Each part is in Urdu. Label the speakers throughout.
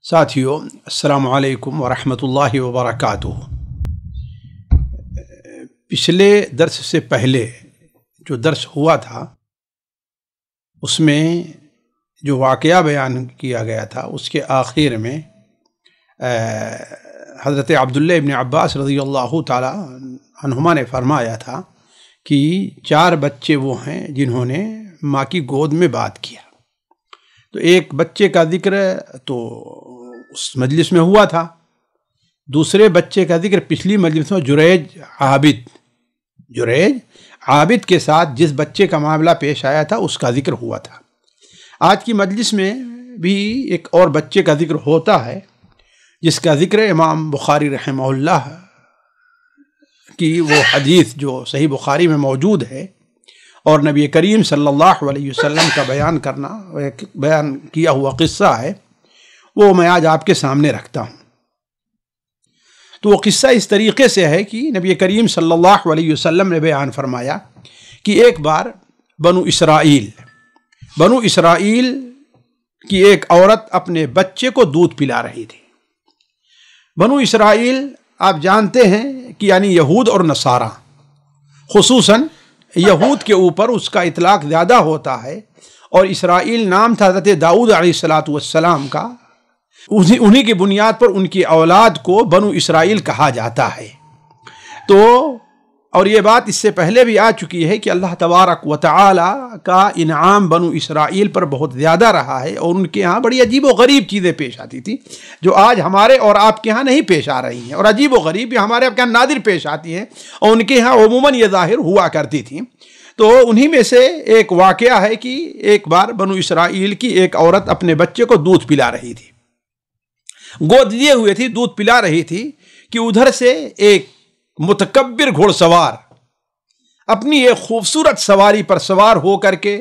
Speaker 1: ساتھیو السلام علیکم ورحمۃ اللہ وبرکاتہ۔ پچھلے درس سے پہلے جو درس ہوا تھا اس میں جو واقعہ بیان کیا گیا تھا اس کے آخر میں حضرت عبداللہ ابن عباس رضی اللہ تعالی عنہما نے فرمایا تھا کہ 4 بچے وہ ہیں جنہوں نے ماں کی گود میں بات کیا۔ تو ایک بچے کا ذکر تو اس مجلس میں ہوا تھا، دوسرے بچے کا ذکر پچھلی مجلس میں جریج عابد کے ساتھ جس بچے کا معاملہ پیش آیا تھا اس کا ذکر ہوا تھا۔ آج کی مجلس میں بھی ایک اور بچے کا ذکر ہوتا ہے جس کا ذکر امام بخاری رحمہ اللہ کی وہ حدیث جو صحیح بخاری میں موجود ہے اور نبی کریم صلی اللہ علیہ وسلم کا بیان کیا ہوا قصہ ہے، وہ میں آج آپ کے سامنے رکھتا ہوں۔ تو وہ قصہ اس طریقے سے ہے کہ نبی کریم صلی اللہ علیہ وسلم نے بیان فرمایا کہ ایک بار بنو اسرائیل کی ایک عورت اپنے بچے کو دودھ پلا رہی تھی۔ بنو اسرائیل آپ جانتے ہیں کہ یعنی یہود اور نصارہ، خصوصاً یہود کے اوپر اس کا اطلاق زیادہ ہوتا ہے، اور اسرائیل نام تھا حضرت داؤد علیہ السلام کا، انہی کی بنیاد پر ان کی اولاد کو بنو اسرائیل کہا جاتا ہے۔ تو اور یہ بات اس سے پہلے بھی آ چکی ہے کہ اللہ تبارک و تعالی کا انعام بنو اسرائیل پر بہت زیادہ رہا ہے، اور ان کے ہاں بڑی عجیب و غریب چیزیں پیش آتی تھیں جو آج ہمارے اور آپ کے ہاں نہیں پیش آ رہی ہیں، اور عجیب و غریب ہمارے آپ کے ہاں نادر پیش آتی ہیں، اور ان کے ہاں عموماً یہ ظاہر ہوا کرتی تھیں۔ تو انہی میں سے ایک واقعہ ہے کہ ایک بار بنو اسرائیل کی ایک عورت اپنے بچے کو دودھ پلا رہی تھی، گود لیے ہوئے تھی، دودھ پلا رہی تھی کہ ادھر سے ایک متکبر گھوڑ سوار اپنی ایک خوبصورت سواری پر سوار ہو کر کے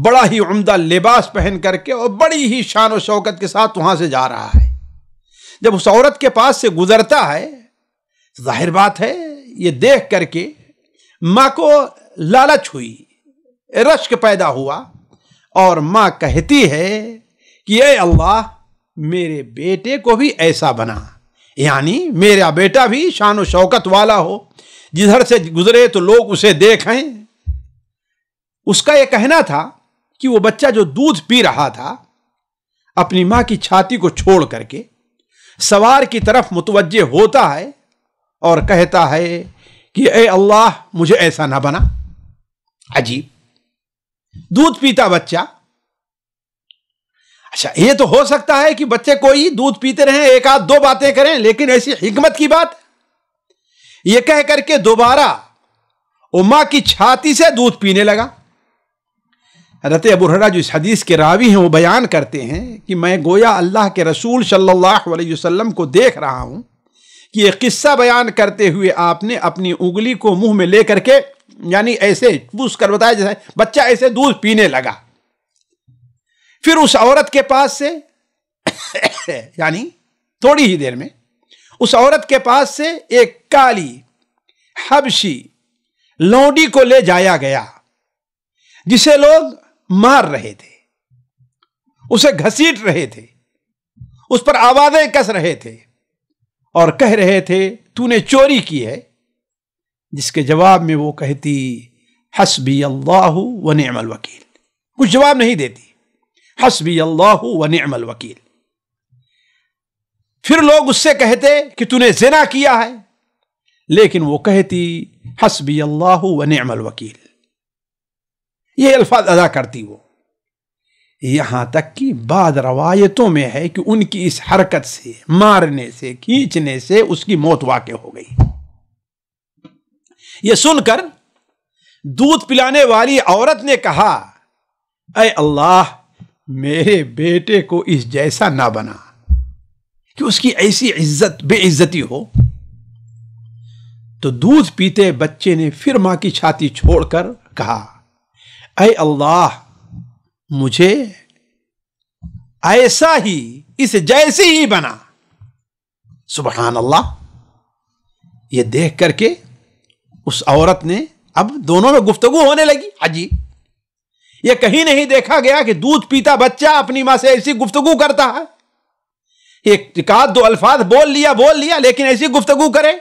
Speaker 1: بڑا ہی عمدہ لباس پہن کر کے اور بڑی ہی شان و شوکت کے ساتھ وہاں سے جا رہا ہے۔ جب اس عورت کے پاس سے گزرتا ہے، ظاہر بات ہے یہ دیکھ کر کے ماں کو لالچ ہوئی، رشک پیدا ہوا، اور ماں کہتی ہے کہ اے اللہ میرے بیٹے کو بھی ایسا بنا، یعنی میرا بیٹا بھی شان و شوکت والا ہو، جدھر سے گزرے تو لوگ اسے دیکھیں۔ اس کا یہ کہنا تھا کہ وہ بچہ جو دودھ پی رہا تھا اپنی ماں کی چھاتی کو چھوڑ کر کے سوار کی طرف متوجہ ہوتا ہے اور کہتا ہے کہ اے اللہ مجھے ایسا نہ بنا۔ عجیب، دودھ پیتا بچہ۔ اچھا، یہ تو ہو سکتا ہے کہ بچے کوئی دودھ پیتے رہیں، ایک آدھ 2 باتیں کریں، لیکن ایسی حکمت کی بات یہ کہہ کر کے دوبارہ وہ ماں کی چھاتی سے دودھ پینے لگا۔ حضرت ابو ہریرہ جو اس حدیث کے راوی ہیں وہ بیان کرتے ہیں کہ میں گویا اللہ کے رسول صلی اللہ علیہ وسلم کو دیکھ رہا ہوں کہ یہ قصہ بیان کرتے ہوئے آپ نے اپنی انگلی کو منہ میں لے کر کے یعنی ایسے پوچھ کر بتایا جیسے بچہ ایسے دودھ پینے لگا۔ پھر اس عورت کے پاس سے یعنی تھوڑی ہی دیر میں اس عورت کے پاس سے ایک کالی حبشی لونڈی کو لے جایا گیا جسے لوگ مار رہے تھے، اسے گھسیٹ رہے تھے، اس پر آوازیں کس رہے تھے اور کہہ رہے تھے تو نے چوری کی ہے، جس کے جواب میں وہ کہتی حسبی اللہ و نعم الوکیل، کچھ جواب نہیں دیتی، حسبی اللہ و نعم الوکیل۔ پھر لوگ اس سے کہتے کہ تو نے زنا کیا ہے، لیکن وہ کہتی حسبی اللہ و نعم الوکیل، یہ الفاظ ادا کرتی وہ۔ یہاں تک کہ بعض روایتوں میں ہے کہ ان کی اس حرکت سے، مارنے سے، کھینچنے سے اس کی موت واقع ہو گئی۔ یہ سن کر دودھ پلانے والی عورت نے کہا اے اللہ میرے بیٹے کو اس جیسا نہ بنا کہ اس کی ایسی بے عزتی ہو۔ تو دودھ پیتے بچے نے پھر ماں کی چھاتی چھوڑ کر کہا اے اللہ مجھے ایسا ہی، اس جیسی ہی بنا۔ سبحان اللہ۔ یہ دیکھ کر کے اس عورت نے، اب دونوں میں گفتگو ہونے لگی۔ عجیب، یہ کہیں نہیں دیکھا گیا کہ دودھ پیتا بچہ اپنی ماں سے ایسی گفتگو کرتا ہے۔ ایک آدھ دو الفاظ بول لیا لیکن ایسی گفتگو کرے.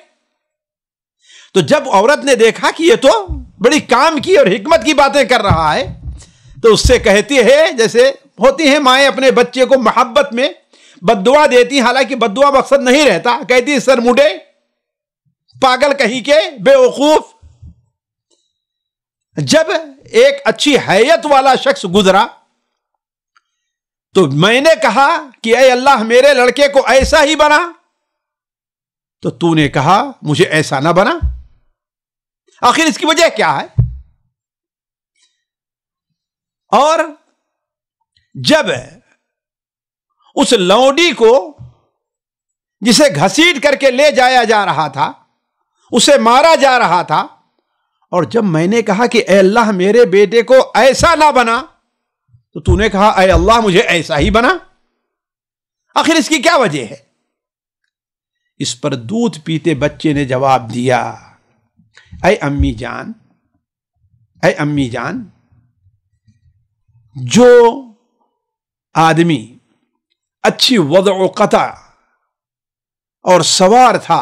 Speaker 1: تو جب عورت نے دیکھا کہ یہ تو بڑی کام کی اور حکمت کی باتیں کر رہا ہے تو اس سے کہتی ہے، جیسے ہوتی ہیں مائیں اپنے بچے کو محبت میں بد دعا دیتی، حالانکہ بد دعا مقصد نہیں رہتا، کہتی سر مڈے، پاگل کہیں کے، بے وقوف. جب ایک اچھی حیت والا شخص گزرا تو میں نے کہا کہ اے اللہ میرے لڑکے کو ایسا ہی بنا، تو تو نے کہا مجھے ایسا نہ بنا. آخر اس کی وجہ کیا ہے؟ اور جب اس لونڈی کو جسے گھسیٹ کر کے لے جایا جا رہا تھا، اسے مارا جا رہا تھا، اور جب میں نے کہا کہ اے اللہ میرے بیٹے کو ایسا نہ بنا، تو نے کہا اے اللہ مجھے ایسا ہی بنا. آخر اس کی کیا وجہ ہے؟ اس پر دودھ پیتے بچے نے جواب دیا، اے امی جان، جو آدمی اچھی وضع و قطع اور سوار تھا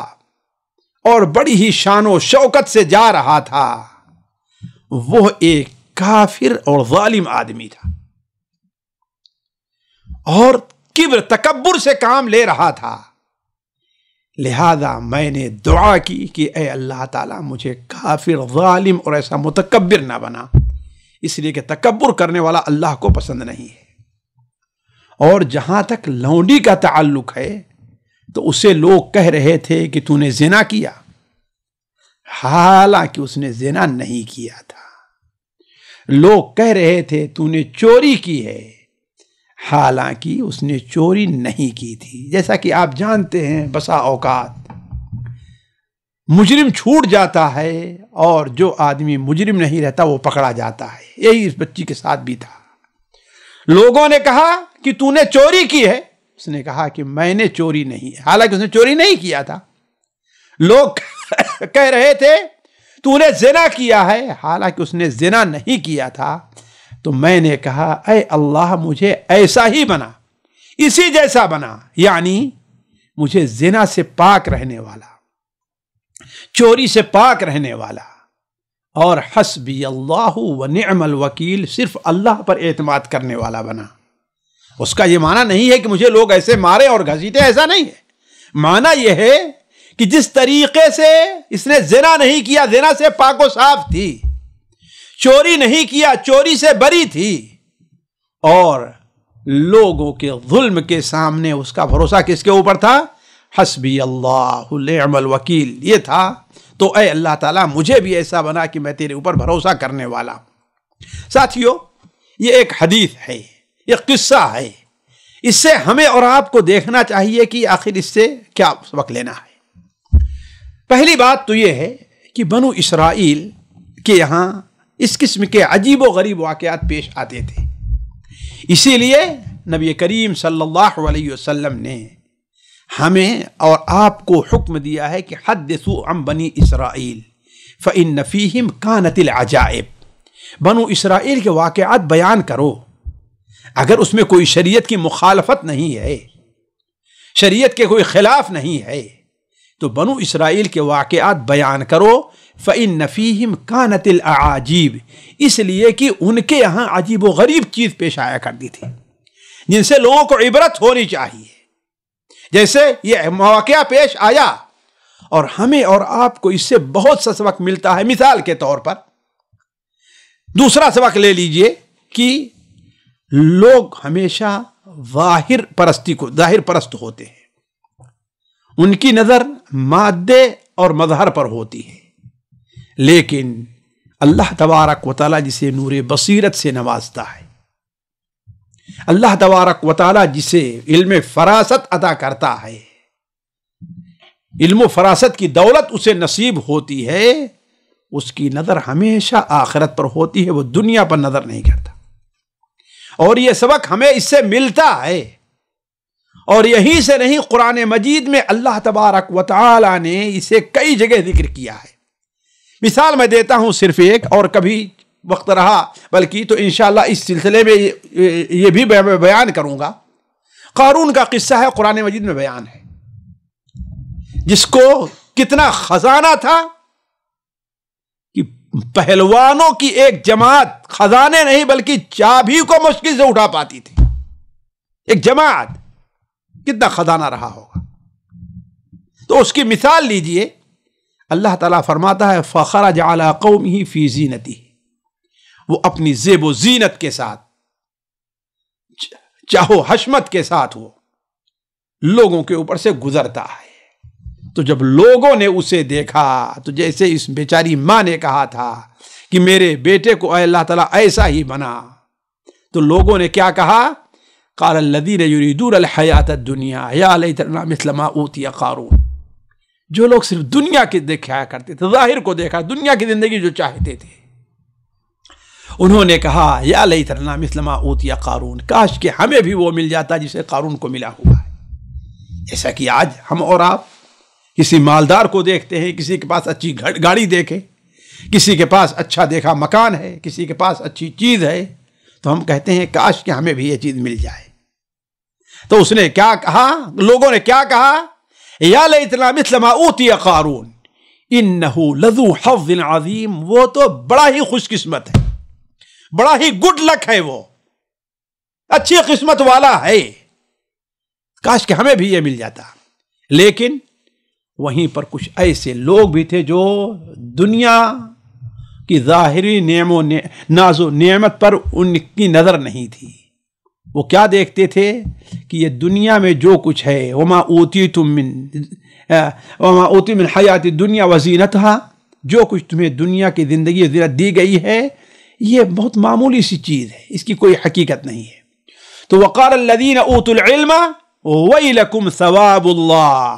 Speaker 1: اور بڑی ہی شان و شوکت سے جا رہا تھا، وہ ایک کافر اور ظالم آدمی تھا اور کبر تکبر سے کام لے رہا تھا. لہذا میں نے دعا کی کہ اے اللہ تعالیٰ مجھے کافر، ظالم اور ایسا متکبر نہ بنا، اس لیے کہ تکبر کرنے والا اللہ کو پسند نہیں ہے. اور جہاں تک لونڈی کا تعلق ہے تو اسے لوگ کہہ رہے تھے کہ تو نے زنا کیا، حالانکہ اس نے زنا نہیں کیا تھا. لوگ کہہ رہے تھے تو نے چوری کی ہے، حالانکہ اس نے چوری نہیں کی تھی. جیسا کہ آپ جانتے ہیں بسا اوقات مجرم چھوٹ جاتا ہے اور جو آدمی مجرم نہیں رہتا وہ پکڑا جاتا ہے. یہی اس بچی کے ساتھ بھی تھا. لوگوں نے کہا کہ تو نے چوری کی ہے، اس نے کہا کہ میں نے چوری نہیں، حالانکہ اس نے چوری نہیں کیا تھا. لوگ کہہ رہے تھے تو نے زنا کیا ہے، حالانکہ اس نے زنا نہیں کیا تھا. تو میں نے کہا اے اللہ مجھے ایسا ہی بنا، اسی جیسا بنا، یعنی مجھے زنا سے پاک رہنے والا، چوری سے پاک رہنے والا، اور حسبی اللہ و نعم الوکیل، صرف اللہ پر اعتماد کرنے والا بنا. اس کا یہ معنی نہیں ہے کہ مجھے لوگ ایسے مارے اور گھسیٹے، ایسا نہیں ہے. معنی یہ ہے کہ جس طریقے سے اس نے زنا نہیں کیا، زنا سے پاک و صاف تھی، چوری نہیں کیا، چوری سے بری تھی، اور لوگوں کے ظلم کے سامنے اس کا بھروسہ کس کے اوپر تھا؟ حسبی اللہ نعم الوکیل یہ تھا. تو اے اللہ تعالیٰ مجھے بھی ایسا بنا کہ میں تیرے اوپر بھروسہ کرنے والا ہوں. ساتھیو، یہ ایک حدیث ہے، یہ قصہ ہے. اس سے ہمیں اور آپ کو دیکھنا چاہیے کہ آخر اس سے کیا سبق لینا ہے. پہلی بات تو یہ ہے کہ بنو اسرائیل کے یہاں اس قسم کے عجیب و غریب واقعات پیش آتے تھے. اسی لیے نبی کریم صلی اللہ علیہ وسلم نے ہمیں اور آپ کو حکم دیا ہے کہ حدثوا عن بنی اسرائیل فإن فیہم کانت العجائب. بنو اسرائیل کے واقعات بیان کرو. اگر اس میں کوئی شریعت کی مخالفت نہیں ہے، شریعت کے کوئی خلاف نہیں ہے، تو بنو اسرائیل کے واقعات بیان کرو. فإن فیہم کانت الأعاجیب، اس لیے کہ ان کے یہاں عجیب و غریب چیز پیش آیا کرتی تھی جن سے لوگوں کو عبرت ہونی چاہیے. جیسے یہ واقعہ پیش آیا اور ہمیں اور آپ کو اس سے بہت سا سبق ملتا ہے. مثال کے طور پر دوسرا سبق لے لیجئے کہ لوگ ہمیشہ ظاہر پرست ہوتے ہیں. ان کی نظر مادے اور مظہر پر ہوتی ہے، لیکن اللہ تبارک و تعالی جسے نور بصیرت سے نوازتا ہے، اللہ تبارک و تعالی جسے علم فراست عطا کرتا ہے، علم و فراست کی دولت اسے نصیب ہوتی ہے، اس کی نظر ہمیشہ آخرت پر ہوتی ہے، وہ دنیا پر نظر نہیں کرتا. اور یہ سبق ہمیں اس سے ملتا ہے. اور یہیں سے نہیں، قرآن مجید میں اللہ تبارک و تعالی نے اسے کئی جگہ ذکر کیا ہے. مثال میں دیتا ہوں صرف ایک، اور کبھی وقت رہا بلکہ تو انشاءاللہ اس سلسلے میں یہ بھی بیان کروں گا. قارون کا قصہ ہے، قرآن مجید میں بیان ہے، جس کو کتنا خزانہ تھا کہ پہلوانوں کی ایک جماعت خزانے نہیں بلکہ چابی کو مشکل سے اٹھا پاتی تھی۔ ایک جماعت کتنا خزانہ رہا ہوگا۔ تو اس کی مثال لیجئے، اللہ تعالیٰ فرماتا ہے فَخَرَجَ عَلَىٰ قَوْمِهِ فِي زِينَتِهِ، وہ اپنی زیب و زینت کے ساتھ، چاہو حشمت کے ساتھ وہ لوگوں کے اوپر سے گزرتا ہے۔ تو جب لوگوں نے اسے دیکھا تو جیسے اس بیچاری ماں نے کہا تھا کہ میرے بیٹے کو اے اللہ تعالیٰ ایسا ہی بنا، تو لوگوں نے کیا کہا؟ قال الذین یریدون الحیات الدنیا یا لیتنا مثل ما اوتی قارون۔ جو لوگ صرف دنیا کے دیکھا کرتے تھے، ظاہر کو دیکھا، دنیا کی زندگی جو چاہتے تھے، انہوں نے کہا یا لیتنا مثل ما اوتی قارون، کاش کہ ہمیں بھی وہ مل جاتا جسے قارون کو ملا ہوا ہے۔ ایسا کہ آج ہم اور آپ کسی مالدار کو دیکھتے ہیں، کسی کے پاس اچھی گاڑی دیکھے، کسی کے پاس اچھا دیکھا مکان ہے، کسی کے پاس اچھی چیز ہے، تو ہم کہتے ہیں کاش کہ ہمیں بھی یہ چیز مل جائے۔ تو اس نے کیا کہا؟ لوگوں نے کیا کہا؟ یا لیتنا مثل ما اوتی قارون انہ لذو حظ عظیم، وہ تو بڑا ہی خوش قسمت ہے، بڑا ہی گڈ لک ہے، وہ اچھی قسمت والا ہے، کاش کہ ہمیں بھی یہ مل جاتا۔ لیکن وہیں پر کچھ ایسے لوگ بھی تھے جو دنیا کی ظاہری ناز و نعمت پر ان کی نظر نہیں تھی۔ وہ کیا دیکھتے تھے کہ یہ دنیا میں جو کچھ ہے، وما اوتیتم من حیات الدنیا وزینتہا، جو کچھ تمہیں دنیا کی زندگی زینت دی گئی ہے یہ بہت معمولی سی چیز ہے، اس کی کوئی حقیقت نہیں ہے۔ تو وقال الذین اوتوا العلم ویلکم ثواب اللہ،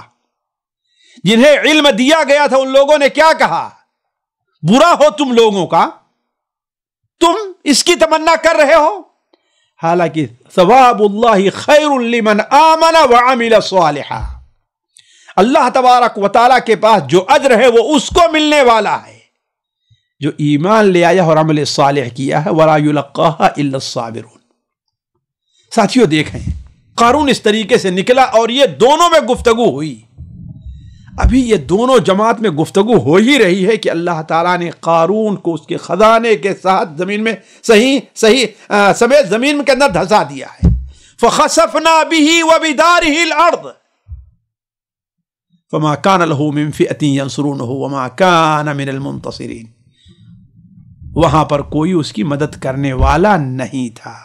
Speaker 1: جنہیں علم دیا گیا تھا ان لوگوں نے کیا کہا؟ برا ہو تم لوگوں کا، تم اس کی تمنا کر رہے ہو، حالانکہ ثواب اللہ خیر لمن آمن وعمل صالحا، اللہ تبارک و تعالیٰ کے پاس جو اجر ہے وہ اس کو ملنے والا ہے جو ایمان لے آیا اور عمل صالح کیا ہے، ولا یلقاها الا الصابرون۔ ساتھیوں دیکھیں، قارون اس طریقے سے نکلا اور یہ دونوں میں گفتگو ہوئی۔ ابھی یہ دونوں جماعت میں گفتگو ہو ہی رہی ہے کہ اللہ تعالیٰ نے قارون کو اس کے خزانے کے ساتھ زمین میں سمیت زمین کے اندر دھسا دیا ہے۔ فخسفنا به وبداره الارض فما كان له من فئة ينصرونه وما كان من المنتصرين، وہاں پر کوئی اس کی مدد کرنے والا نہیں تھا،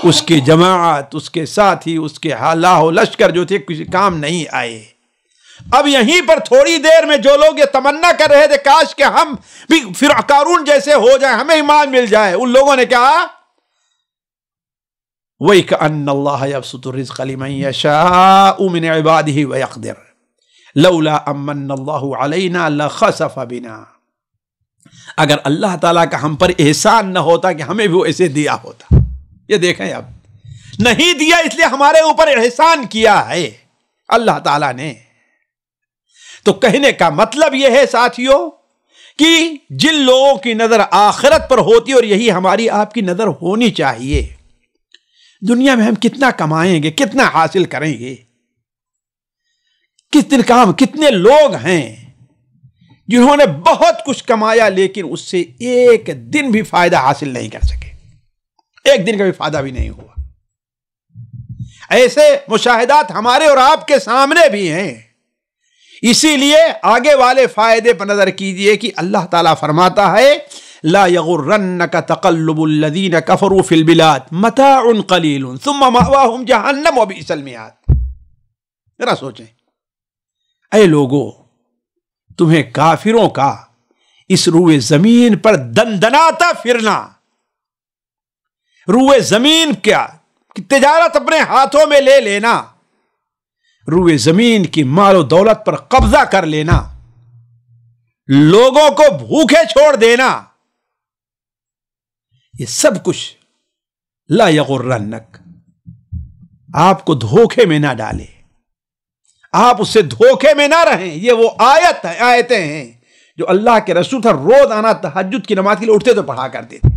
Speaker 1: اس کی جماعت، اس کے ساتھی، اس کے لاہ و لشکر جو تھے کسی کام نہیں آئے۔ اب یہیں پر تھوڑی دیر میں جو لوگ یہ تمنا کر رہے تھے کاش کہ ہم بھی پھر قارون جیسے ہو جائیں، ہمیں ایمان مل جائے، ان لوگوں نے کہا وَيْكَأَنَّ اللَّهَ يَبْسُطُ الرِّزْقَ لِمَن يَشَاءُ مِنْ عِبَادِهِ وَيَقْدِرُ لَوْلَا أَمَّنَّ اللَّهُ عَلَيْنَا لَخَسَفَ بِنَا، اگر اللہ تعالیٰ کا ہم پر احسان نہ ہوتا کہ ہمیں بھی وہ ایسے دیا ہوتا۔ یہ دیکھیں، اب نہیں دیا اس لیے ہمارے اوپر احسان کیا ہے اللہ تعالیٰ نے۔ تو کہنے کا مطلب یہ ہے ساتھیوں کہ جن لوگوں کی نظر آخرت پر ہوتی اور یہی ہماری آپ کی نظر ہونی چاہیے، دنیا میں ہم کتنا کمائیں گے، کتنا حاصل کریں گے، کتنے لوگ ہیں جنہوں نے بہت کچھ کمایا لیکن اس سے ایک دن بھی فائدہ حاصل نہیں کر سکے، ایک دن کا بھی فائدہ بھی نہیں ہوا۔ ایسے مشاہدات ہمارے اور آپ کے سامنے بھی ہیں۔ اسی لیے آگے والے فائدے پر نظر کیجئے کہ اللہ تعالیٰ فرماتا ہے لا یغرنک تقلب الذین کفروا فی البلاد متاع قلیل ثم مأواہم جہنم وبئس المہاد۔ ذرا سوچیں، اے لوگو، تمہیں کافروں کا اس روئے زمین پر دندناتا پھرنا، روئے زمین کیا تجارت اپنے ہاتھوں میں لے لینا، روئے زمین کی مال و دولت پر قبضہ کر لینا، لوگوں کو بھوکے چھوڑ دینا، یہ سب کچھ لا یغرنک، آپ کو دھوکے میں نہ ڈالے، آپ اس سے دھوکے میں نہ رہیں۔ یہ وہ آیتیں ہیں جو اللہ کے رسول تھا روزانہ تہجد کی نماز کے لیے اٹھتے تو پڑھا کرتے تھے۔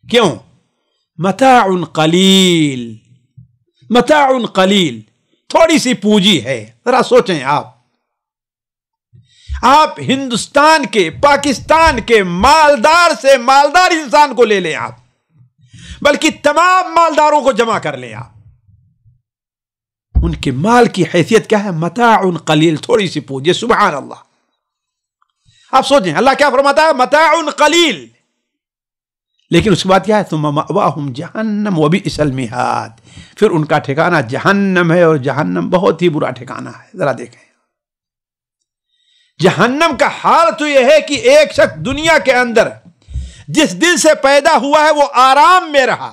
Speaker 1: کیوں؟ متاع قلیل، متاع قلیل، تھوڑی سی پونجی ہے. ذرا سوچیں آپ ہندوستان کے، پاکستان کے مالدار سے مالدار انسان کو لے لیں آپ، بلکہ تمام مالداروں کو جمع کر لیں آپ، ان کے مال کی حیثیت کیا ہے؟ متاع قلیل، تھوڑی سی پونجی. سبحان اللہ. آپ سوچیں اللہ کیا فرماتا ہے؟ متاع قلیل. لیکن اس کے بعد کیا ہے؟ ثم مأواہم جہنم وبئس المہاد، پھر ان کا ٹھکانہ جہنم ہے، اور جہنم بہت ہی برا ٹھکانہ ہے. ذرا دیکھیں جہنم کا حال تو یہ ہے کہ ایک شخص دنیا کے اندر جس دن سے پیدا ہوا ہے وہ آرام میں رہا،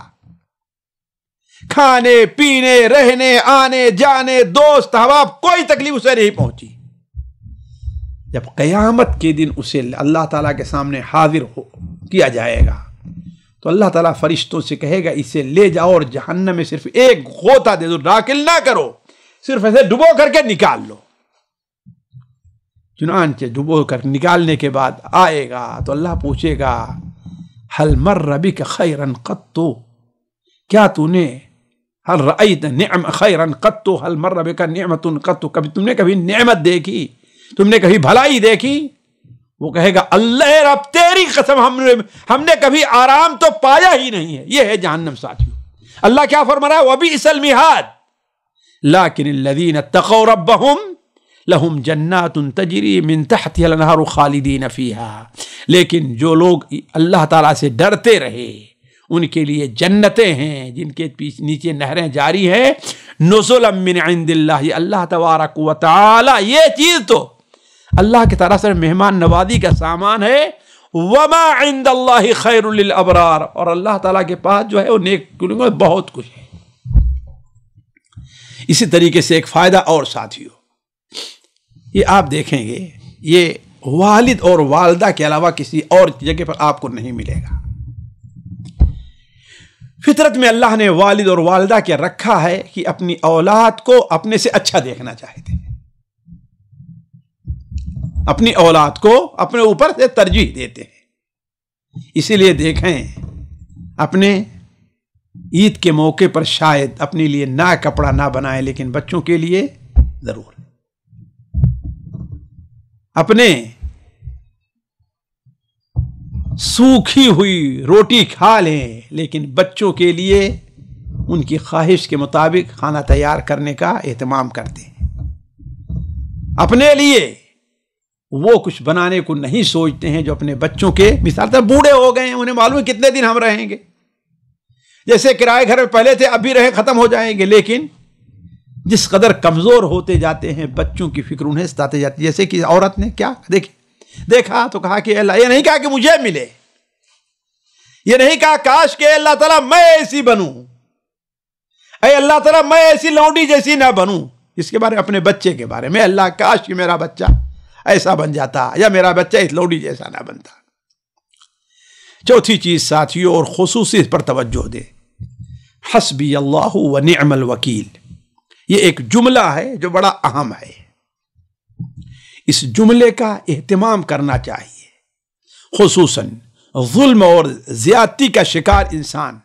Speaker 1: کھانے پینے رہنے آنے جانے دوست احباب کوئی تکلیف اسے نہیں پہنچی. جب قیامت کے دن اسے اللہ تعالیٰ کے سامنے حاضر کیا جائے گا تو اللہ تعالیٰ فرشتوں سے کہے گا اسے لے جاؤ اور جہنم میں صرف ایک غوطہ دے دو، داخل نہ کرو، صرف ایسے ڈبو کر کے نکال لو. چنانچہ ڈبو کر نکالنے کے بعد آئے گا تو اللہ پوچھے گا هل مر بک خیرا قط، کیا تو نے هل رأیت نعم خیرا قط، هل مر بک نعمت قط، کبھی تم نے کبھی نعمت دیکھی، تم نے کبھی بھلائی دیکھی؟ وہ کہے گا اللہ رب تیری قسم ہم نے کبھی آرام تو پایا ہی نہیں ہے. یہ ہے جہنم ساتھیوں. اللہ کیا فرما رہا ہے؟ وبئس المہاد لیکن الذین اتقوا ربهم لهم جنات تجری من تحتها الانہار خالدین فیہا، لیکن جو لوگ اللہ تعالیٰ سے ڈرتے رہے ان کے لیے جنتیں ہیں جن کے نیچے نہریں جاری ہیں، نزلا من عند اللہ. اللہ تبارک و تعالی یہ چیز تو اللہ کی طرف سے مہمان نوازی کا سامان ہے. وما عند اللہ خیر للابرار، اور اللہ تعالیٰ کے پاس جو ہے وہ نیک بہت کچھ ہے. اسی طریقے سے ایک فائدہ اور ساتھیوں، یہ آپ دیکھیں گے یہ والد اور والدہ کے علاوہ کسی اور جگہ پر آپ کو نہیں ملے گا. فطرت میں اللہ نے والد اور والدہ کے رکھا ہے کہ اپنی اولاد کو اپنے سے اچھا دیکھنا چاہتے ہیں، اپنی اولاد کو اپنے اوپر سے ترجیح دیتے ہیں. اسی لیے دیکھیں اپنے عید کے موقع پر شاید اپنے لیے نیا کپڑا نہ بنائیں، لیکن بچوں کے لیے ضرور. اپنے سوکھی ہوئی روٹی کھا لیں، لیکن بچوں کے لیے ان کی خواہش کے مطابق کھانا تیار کرنے کا اہتمام کرتے ہیں. اپنے لیے وہ کچھ بنانے کو نہیں سوچتے ہیں جو اپنے بچوں کے، مثال طور بوڑھے ہو گئے ہیں، انہیں معلوم ہے کتنے دن ہم رہیں گے، جیسے کرائے گھر میں پہلے تھے اب بھی رہے ختم ہو جائیں گے، لیکن جس قدر کمزور ہوتے جاتے ہیں بچوں کی فکر انہیں ستاتے جاتی ہے. جیسے کہ عورت نے کیا دیکھا تو کہا کہ اللہ، یہ نہیں کہا کہ مجھے ملے، یہ نہیں کہا کاش کہ اللہ تعالیٰ میں ایسی بنوں، اے اللہ تعالیٰ میں ایسی لونڈی جیسی نہ بنوں. اس کے بارے اپنے بچے کے بارے میں اللہ کاش کہ میرا بچہ ایسا بن جاتا یا میرا بچہ اس لونڈی جیسا نہ بنتا. چوتھی چیز ساتھیوں اور خصوصی پر توجہ دے، حسبی اللہ و نعم الوکیل. یہ ایک جملہ ہے جو بڑا اہم ہے، اس جملے کا اہتمام کرنا چاہیے. خصوصاً ظلم اور زیادتی کا شکار انسان،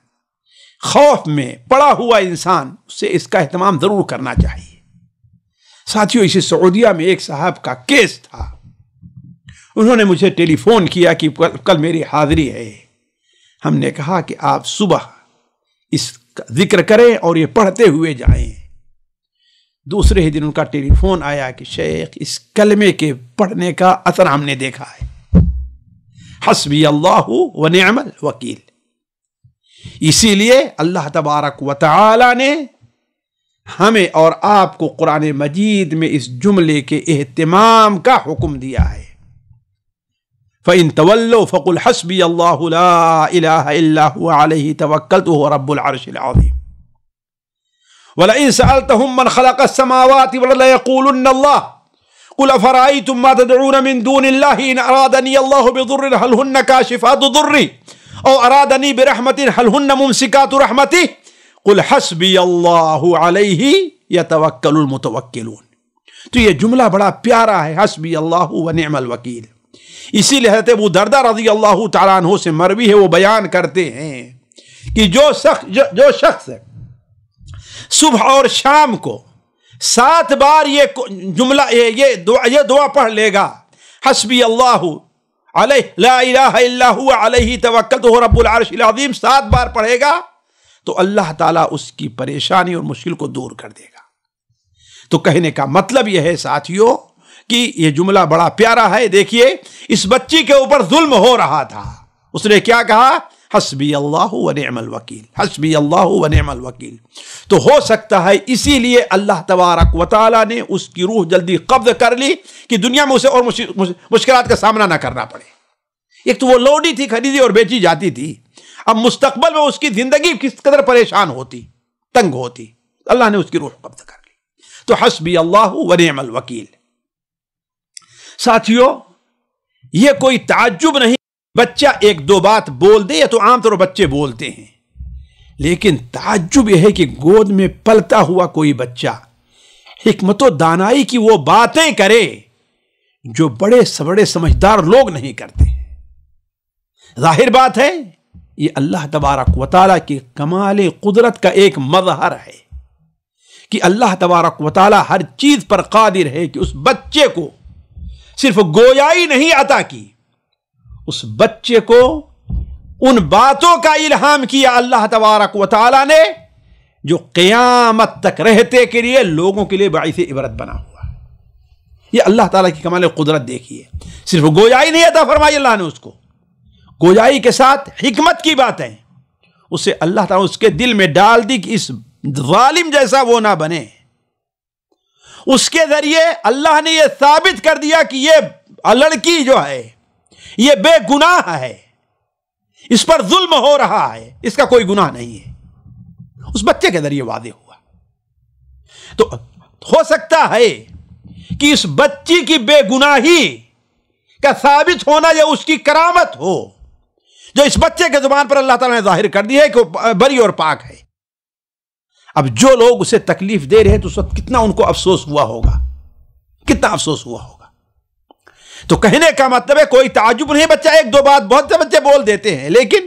Speaker 1: خوف میں پڑا ہوا انسان، اسے اس کا اہتمام ضرور کرنا چاہیے. ساتھیوں اسی سعودیہ میں ایک صاحب کا کیس تھا، انہوں نے مجھے ٹیلی فون کیا کہ کل میری حاضری ہے. ہم نے کہا کہ آپ صبح اس کا ذکر کریں اور یہ پڑھتے ہوئے جائیں. دوسرے ہی دن ان کا ٹیلی فون آیا کہ شیخ اس کلمے کے پڑھنے کا اثر ہم نے دیکھا ہے، حسبی اللہ و نعم الوکیل. اسی لیے اللہ تبارک و تعالی نے ہمیں اور آپ کو قرآن مجید میں اس جملے کے اہتمام کا حکم دیا ہے. فَإِن تَوَلَّوْا فَقُلْ حَسْبِيَ اللَّهُ لَا إِلَهَ إِلَّا هُوَ عَلَيْهِ تَوَكَّلْتُ وَهُوَ رَبُّ الْعَرْشِ الْعَظِيمِ. وَلَئِن سَأَلْتَهُم مَّنْ خَلَقَ السَّمَاوَاتِ وَالْأَرْضَ لَيَقُولُنَّ اللَّهُ قُلْ أَفَرَأَيْتُم مَّا تَدْعُونَ مِن دُونِ اللَّهِ إِنْ أَرَادَنِيَ اللَّهُ بِضُرٍّ هَلْ هُنَّ كَاشِفَاتُ ضُرِّهِ أَوْ أَرَادَنِي بِرَحْمَةٍ هَلْ هُنَّ مُمْسِكَاتُ رَحْمَتِهِ قُلْ حَسْبِيَ اللَّهُ عَلَيْهِ يَتَوَكَّلُ الْمُتَوَكِّلُونَ. تو یہ جملہ بڑا پیارا ہے، حسبی اللہ و نعم الوکیل. اسی لیے حضرت ابو درداء رضی اللہ تعالیٰ عنہ سے مروی ہے، وہ بیان کرتے ہیں کہ جو شخص صبح اور شام کو 7 بار یہ جملہ یہ دعا پڑھ لے گا، حسبی اللہ علیہ لا الہ الا هو علیہ توکلت وهو رب العرش العظیم 7 بار پڑھے گا تو اللہ تعالیٰ اس کی پریشانی اور مشکل کو دور کر دے گا۔ تو کہنے کا مطلب یہ ہے ساتھیوں کہ یہ جملہ بڑا پیارا ہے۔ دیکھیے اس بچی کے اوپر ظلم ہو رہا تھا، اس نے کیا کہا؟ حسبی اللہ و نعم الوکیل، حسبی اللہ و نعم الوکیل۔ تو ہو سکتا ہے اسی لیے اللہ تبارک و تعالیٰ نے اس کی روح جلدی قبض کر لی کہ دنیا میں اسے اور مشکلات کا سامنا نہ کرنا پڑے۔ ایک تو وہ لوڈی تھی، خریدی اور بیچی جاتی تھی، اب مستقبل میں اس کی زندگی کس قدر پریشان ہوتی، تنگ ہوتی، اللہ نے اس کی روح قبض کر لی۔ تو حسبی اللہ و نعم الوکیل۔ ساتھیوں یہ کوئی تعجب نہیں، بچہ 1-2 بات بول دے، یا تو عام طور پر بچے بولتے ہیں، لیکن تعجب یہ ہے کہ گود میں پلتا ہوا کوئی بچہ حکمت و دانائی کی وہ باتیں کرے جو بڑے بڑے سمجھدار لوگ نہیں کرتے۔ ظاہر بات ہے یہ اللہ تبارک و تعالیٰ کی کمال قدرت کا ایک مظہر ہے کہ اللہ تبارک و تعالیٰ ہر چیز پر قادر ہے کہ اس بچے کو صرف گویائی نہیں عطا کی، اس بچے کو ان باتوں کا الہام کیا اللہ تبارک و تعالیٰ نے جو قیامت تک رہتے کے لیے لوگوں کے لیے باعث عبرت بنا ہوا ہے۔ یہ اللہ تعالیٰ کی کمال قدرت دیکھیے، صرف گویائی نہیں عطا فرمائی اللہ نے اس کو، گویائی کے ساتھ حکمت کی باتیں اسے اللہ تعالیٰ اس کے دل میں ڈال دی کہ اس ظالم جیسا وہ نہ بنے۔ اس کے ذریعے اللہ نے یہ ثابت کر دیا کہ یہ لڑکی جو ہے یہ بے گناہ ہے، اس پر ظلم ہو رہا ہے، اس کا کوئی گناہ نہیں ہے، اس بچے کے ذریعے واضح ہوا۔ تو ہو سکتا ہے کہ اس بچی کی بے گناہی کا ثابت ہونا یہ اس کی کرامت ہو جو اس بچے کے زبان پر اللہ تعالیٰ نے ظاہر کر دی ہے کہ وہ بری اور پاک ہے۔ اب جو لوگ اسے تکلیف دے رہے تو اس وقت کتنا ان کو افسوس ہوا ہوگا، کتنا افسوس ہوا ہوگا۔ تو کہنے کا مطلب ہے کوئی تعجب نہیں، بچہ 1-2 بات بہت سے بچے بول دیتے ہیں، لیکن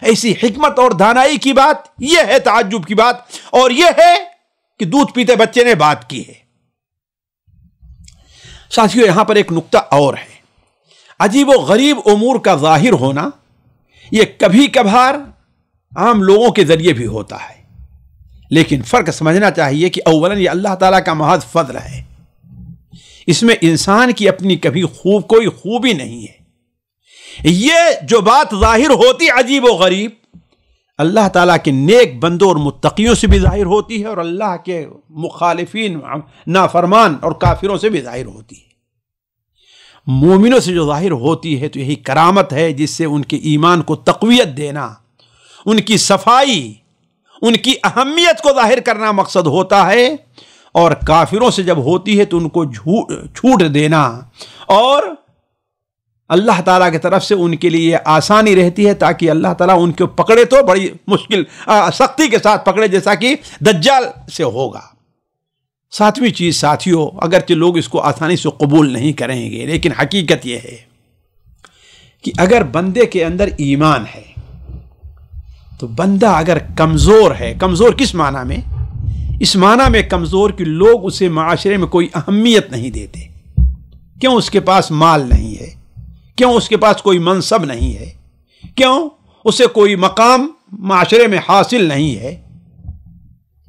Speaker 1: ایسی حکمت اور دانائی کی بات یہ ہے تعجب کی بات، اور یہ ہے کہ دودھ پیتے بچے نے بات کی ہے۔ ساتھیوں یہاں پر ایک نقطہ اور ہے، عجیب و غریب امور کا ظاہر ہونا یہ کبھی کبھار عام لوگوں کے ذریعے بھی ہوتا ہے، لیکن فرق سمجھنا چاہیے کہ اولاً یہ اللہ تعالیٰ کا محض فضل ہے، اس میں انسان کی اپنی کبھی کوئی خوبی نہیں ہے۔ یہ جو بات ظاہر ہوتی عجیب و غریب اللہ تعالیٰ کے نیک بندوں اور متقیوں سے بھی ظاہر ہوتی ہے، اور اللہ کے مخالفین نافرمان اور کافروں سے بھی ظاہر ہوتی ہے۔ مومنوں سے جو ظاہر ہوتی ہے تو یہی کرامت ہے جس سے ان کے ایمان کو تقویت دینا، ان کی صفائی، ان کی اہمیت کو ظاہر کرنا مقصد ہوتا ہے، اور کافروں سے جب ہوتی ہے تو ان کو چھوٹ دینا، اور اللہ تعالیٰ کی طرف سے ان کے لیے آسانی رہتی ہے تاکہ اللہ تعالیٰ ان کو پکڑے تو بڑی مشکل سختی کے ساتھ پکڑے، جیسا کہ دجال سے ہوگا۔ 7ویں چیز ساتھیوں، اگرچہ لوگ اس کو آسانی سے قبول نہیں کریں گے، لیکن حقیقت یہ ہے کہ اگر بندے کے اندر ایمان ہے تو بندہ اگر کمزور ہے، کمزور کس معنی میں؟ اس معنی میں کمزور کہ لوگ اسے معاشرے میں کوئی اہمیت نہیں دیتے، کیوں؟ اس کے پاس مال نہیں ہے، کیوں؟ اس کے پاس کوئی منصب نہیں ہے، کیوں؟ اسے کوئی مقام معاشرے میں حاصل نہیں ہے،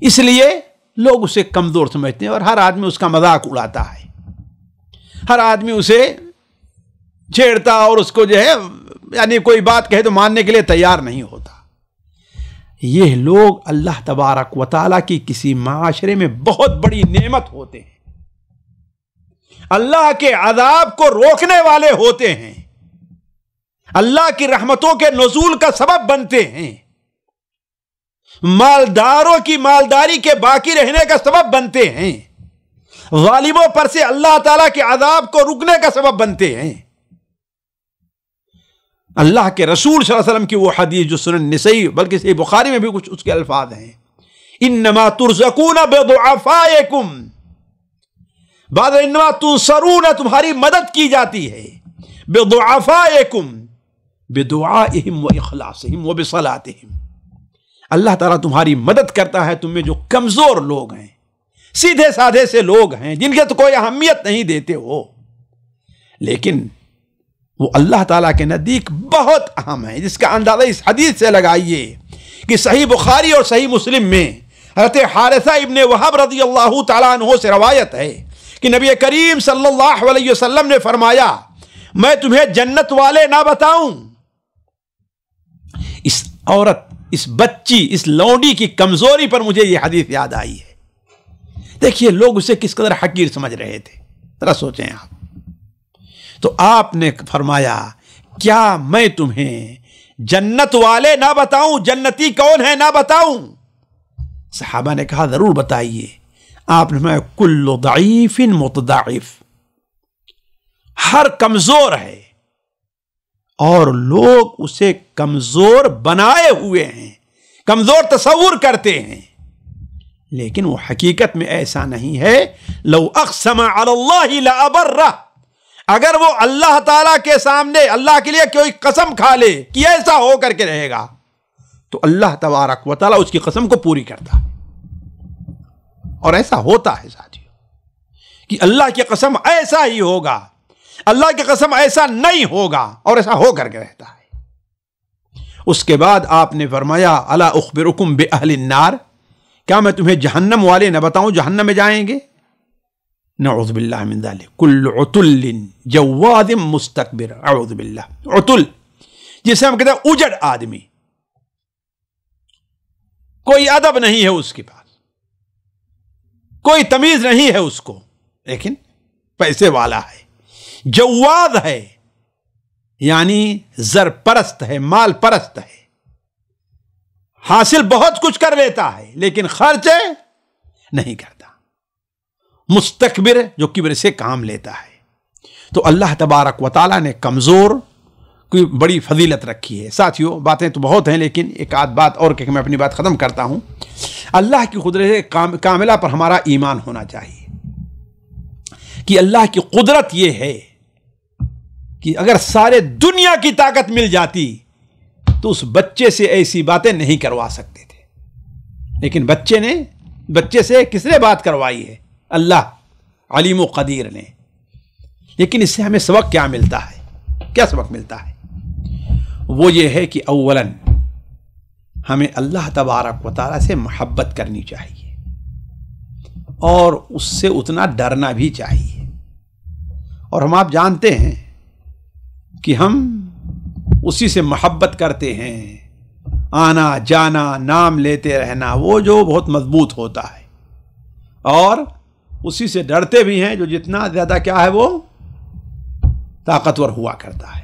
Speaker 1: اس لیے لوگ اسے کمزور سمجھتے ہیں، اور ہر آدمی اس کا مذاق اڑاتا ہے، ہر آدمی اسے چھیڑتا اور اس کو جو ہے یعنی کوئی بات کہے تو ماننے کے لیے تیار نہیں ہوتا۔ یہ لوگ اللہ تبارک و تعالیٰ کی کسی معاشرے میں بہت بڑی نعمت ہوتے ہیں، اللہ کے عذاب کو روکنے والے ہوتے ہیں، اللہ کی رحمتوں کے نزول کا سبب بنتے ہیں، مالداروں کی مالداری کے باقی رہنے کا سبب بنتے ہیں، ظالموں پر سے اللہ تعالیٰ کے عذاب کو رکنے کا سبب بنتے ہیں۔ اللہ کے رسول صلی اللہ علیہ وسلم کی وہ حدیث جو سنن نسائی بلکہ صحیح بخاری میں بھی کچھ اس کے الفاظ ہیں، انما ترزقون بضعفائکم، بعد انما تنصرون، تمہاری مدد کی جاتی ہے، بضعفائکم، بدعائہم و اخلاصہم و بصلاتہم، اللہ تعالیٰ تمہاری مدد کرتا ہے تم میں جو کمزور لوگ ہیں، سیدھے سادھے سے لوگ ہیں جن کے تو کوئی اہمیت نہیں دیتے ہو، لیکن وہ اللہ تعالیٰ کے نزدیک بہت اہم ہے، جس کا اندازہ اس حدیث سے لگائیے کہ صحیح بخاری اور صحیح مسلم میں حضرت حارثہ ابن وہب رضی اللہ تعالیٰ عنہ سے روایت ہے کہ نبی کریم صلی اللہ علیہ وسلم نے فرمایا، میں تمہیں جنت والے نہ بتاؤں؟ اس عورت، اس بچی، اس لونڈی کی کمزوری پر مجھے یہ حدیث یاد آئی ہے۔ دیکھیے لوگ اسے کس قدر حقیر سمجھ رہے تھے، ذرا سوچیں آپ۔ تو آپ نے فرمایا، کیا میں تمہیں جنت والے نہ بتاؤں؟ جنتی کون ہے نہ بتاؤں؟ صحابہ نے کہا ضرور بتائیے۔ آپ نے فرمایا، کل ضعیف متضاعف، ہر کمزور ہے اور لوگ اسے کمزور بنائے ہوئے ہیں، کمزور تصور کرتے ہیں، لیکن وہ حقیقت میں ایسا نہیں ہے۔ لو اقسم علی اللہ لابرہ، اگر وہ اللہ تعالیٰ کے سامنے اللہ کے لیے کوئی قسم کھا لے کہ ایسا ہو کر کے رہے گا، تو اللہ تبارک و تعالیٰ اس کی قسم کو پوری کرتا ہے، اور ایسا ہوتا ہے ساتھیو کہ اللہ کی قسم ایسا ہی ہوگا، اللہ کی قسم ایسا نہیں ہوگا، اور ایسا ہو کر کے رہتا ہے۔ اس کے بعد آپ نے فرمایا، الا اخبرکم باہل النار، کیا میں تمہیں جہنم والے نہ بتاؤں، جہنم میں جائیں گے؟ نعوذ باللہ من ذلک، کل عتل جواد مستکبر، اعوذ باللہ۔ عتل جسے ہم کہتے ہیں اجڑ آدمی، کوئی ادب نہیں ہے اس کے پاس، کوئی تمیز نہیں ہے اس کو، لیکن پیسے والا ہے، جواد ہے، یعنی زر پرست ہے، مال پرست ہے، حاصل بہت کچھ کر لیتا ہے لیکن خرچ نہیں کرتا، مستکبر جو کبر سے کام لیتا ہے۔ تو اللہ تبارک و تعالیٰ نے کمزور کی بڑی فضیلت رکھی ہے۔ ساتھیو باتیں تو بہت ہیں، لیکن ایک آدھ بات اور کہ میں اپنی بات ختم کرتا ہوں۔ اللہ کی قدرت کاملہ پر ہمارا ایمان ہونا چاہیے کہ اللہ کی قدرت یہ ہے کہ اگر سارے دنیا کی طاقت مل جاتی تو اس بچے سے ایسی باتیں نہیں کروا سکتے تھے، لیکن بچے سے کس نے بات کروائی ہے؟ اللہ علیم و قدیر نے۔ لیکن اس سے ہمیں سبق کیا ملتا ہے؟ کیا سبق ملتا ہے؟ وہ یہ ہے کہ اولاً ہمیں اللہ تبارک و تعالیٰ سے محبت کرنی چاہیے اور اس سے اتنا ڈرنا بھی چاہیے۔ اور ہم آپ جانتے ہیں کہ ہم اسی سے محبت کرتے ہیں، آنا جانا نام لیتے رہنا، وہ جو بہت مضبوط ہوتا ہے، اور اسی سے ڈرتے بھی ہیں جو جتنا زیادہ کیا ہے وہ طاقتور ہوا کرتا ہے۔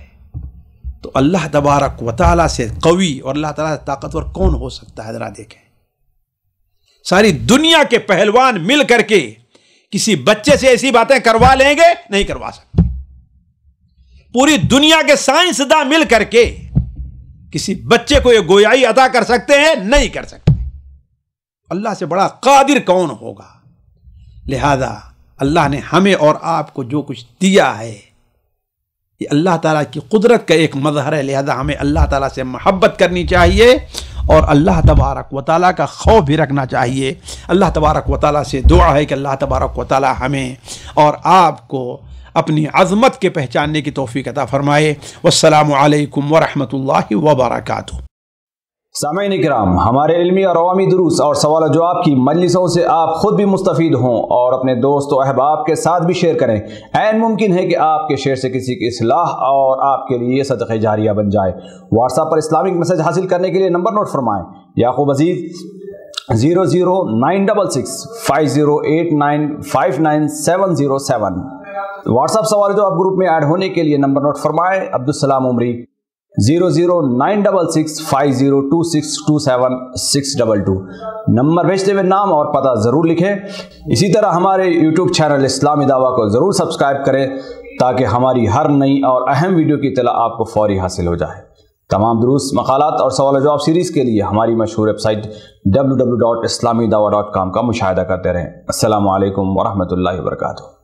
Speaker 1: تو اللہ تبارک و تعالیٰ سے قوی اور اللہ تعالیٰ سے طاقتور کون ہو سکتا ہے؟ ذرا دیکھیں، ساری دنیا کے پہلوان مل کر کے کسی بچے سے ایسی باتیں کروا لیں گے؟ نہیں کروا سکتے۔ پوری دنیا کے سائنسداں مل کر کے کسی بچے کو یہ گویائی عطا کر سکتے ہیں؟ نہیں کر سکتے۔ اللہ سے بڑا قادر کون ہوگا؟ لہذا اللہ نے ہمیں اور آپ کو جو کچھ دیا ہے یہ اللہ تعالیٰ کی قدرت کا ایک مظہر ہے، لہذا ہمیں اللہ تعالیٰ سے محبت کرنی چاہیے اور اللہ تبارک و تعالیٰ کا خوف بھی رکھنا چاہیے۔ اللہ تبارک و تعالیٰ سے دعا ہے کہ اللہ تبارک و تعالیٰ ہمیں اور آپ کو اپنی عظمت کے پہچاننے کی توفیق عطا فرمائے۔ والسلام علیکم ورحمۃ اللہ وبرکاتہ۔
Speaker 2: سامعین کرام، ہمارے علمی اور عوامی دروس اور سوال و جواب کی مجلسوں سے آپ خود بھی مستفید ہوں اور اپنے دوست و احباب کے ساتھ بھی شیئر کریں۔ عین ممکن ہے کہ آپ کے شیئر سے کسی کی اصلاح اور آپ کے لیے صدقہ جاریہ بن جائے۔ واٹس ایپ پر اسلامک میسج حاصل کرنے کے لیے نمبر نوٹ فرمائیں: یعقوب عزیز 00966 5089 59707۔ واٹس ایپ سوال جو آپ گروپ میں ایڈ ہونے کے لیے نمبر نوٹ فرمائیں: عبدالسلام عمری 00966 502627 نمبر بھیجتے ہوئے نام اور پتہ ضرور لکھیں۔ اسی طرح ہمارے یوٹیوب چینل اسلامی دعویٰ کو ضرور سبسکرائب کریں تاکہ ہماری ہر نئی اور اہم ویڈیو کی اطلاع آپ کو فوری حاصل ہو جائے۔ تمام دروس، مقالات اور سوال و جواب سیریز کے لیے ہماری مشہور ویب سائٹ www.islamidawah.com کا مشاہدہ کرتے رہیں۔ السلام علیکم ورحمۃ اللہ وبرکاتہ۔